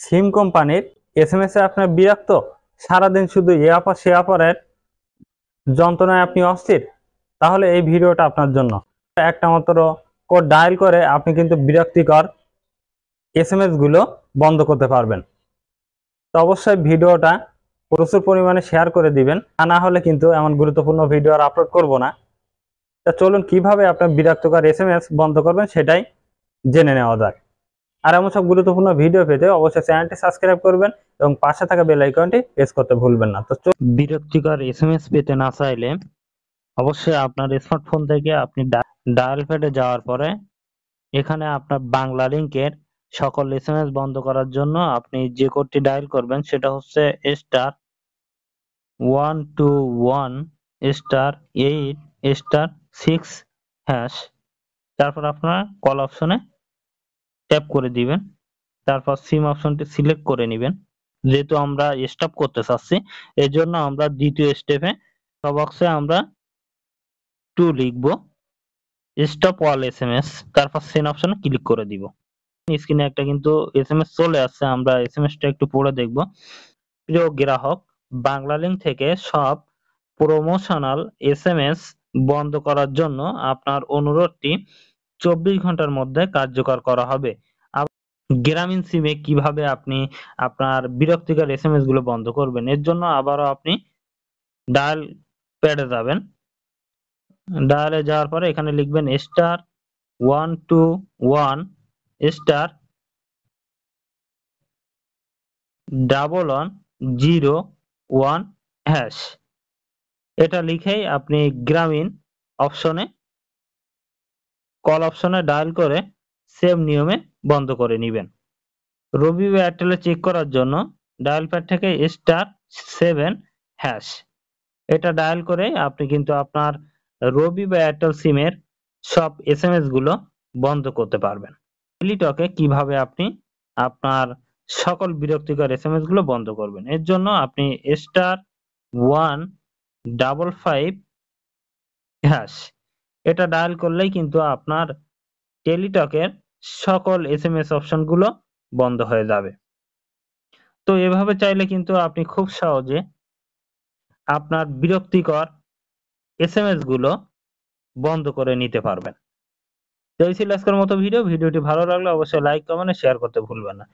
সিম কোম্পানির এসএমএস এ আপনার বিরক্ত, সারাদিন শুধু এ অফার সে অফারের যন্ত্রণায় আপনি অস্থির, তাহলে এই ভিডিওটা আপনার জন্য। একটা মাত্র কোড ডায়াল করে আপনি কিন্তু বিরক্তিকর এসএমএস গুলো বন্ধ করতে পারবেন। তো অবশ্যই ভিডিওটা প্রচুর পরিমাণে শেয়ার করে দিবেন, তা না হলে কিন্তু এমন গুরুত্বপূর্ণ ভিডিও আর আপলোড করব না। তা চলুন কিভাবে আপনার বিরক্তিকর এসএমএস বন্ধ করবেন সেটাই জেনে নেওয়া যাক। আর এমন সব গুরুত্বপূর্ণ ভিডিও পেতে অবশ্যই চ্যানেলটি সাবস্ক্রাইব করবেন এবং পাশে থাকা বেল আইকনটি প্রেস করতে ভুলবেন না। তো বিরক্তিকর এসএমএস পেতে না চাইলে অবশ্যই আপনার স্মার্টফোন থেকে আপনি ডায়াল প্যাডে যাওয়ার পরে এখানে আপনার বাংলা লিংকের সকল এসএমএস বন্ধ করার জন্য আপনি যে কোডটি ডায়াল করবেন সেটা হচ্ছে *121*8*6#। তারপর আপনার কল অপশনে ট্যাপ করে দিবেন, তারপর সিম অপশনটি সিলেক্ট করে নেবেন। যেহেতু আমরা স্টপ করতে চাচ্ছি এর জন্য আমরা দ্বিতীয় স্টেপে বক্সে আমরা 2 লিখব, স্টপ অল এসএমএস, তারপর সেন্ড অপশনে ক্লিক করে দিব। স্ক্রিনে একটা কিন্তু এসএমএস চলে আসছে, আমরা এসএমএসটা একটু পড়ে দেখব। প্রিয় গ্রাহক, বাংলা লিংক থেকে সব প্রমোশনাল এসএমএস বন্ধ করার জন্য আপনার অনুরোধটি 24 ঘন্টার মধ্যে কার্যকর করা হবে। গ্রামীণ সিমে কিভাবে আপনি আপনার বিরক্তিকর এসএমএস গুলো বন্ধ করবেন, এর জন্য আবারও আপনি ডায়াল প্যাডে যাবেন। ডায়ালে যাওয়ার পরে এখানে লিখবেন *121**01#। এটা লিখেই আপনি গ্রামীণ অপশনে কল অপশনে ডায়াল করে সেম নিয়মে বন্ধ করে নেবেন। রবি বা এয়ারটেলে চেক করার জন্য ডায়াল প্যাড থেকে *7# এটা ডায়াল করে আপনি কিন্তু আপনার রবি বা এয়ারটেল সিমের সব এসএমএস গুলো বন্ধ করতে পারবেন। টেলিটকে কিভাবে আপনি আপনার সকল বিরক্তিকর এসএমএস গুলো বন্ধ করবেন, এর জন্য আপনি *155# এটা ডায়াল করলেই কিন্তু আপনার টেলিটকের সকল এসএমএস অপশন গুলো বন্ধ হয়ে যাবে। তো এভাবে চাইলে কিন্তু আপনি খুব সহজে আপনার বিরক্তিকর এসএমএস গুলো বন্ধ করে নিতে পারবেন। তো এই ছিল আজকের মতো ভিডিওটি ভালো লাগলে অবশ্যই লাইক, কমেন্ট, শেয়ার করতে ভুলবেন না।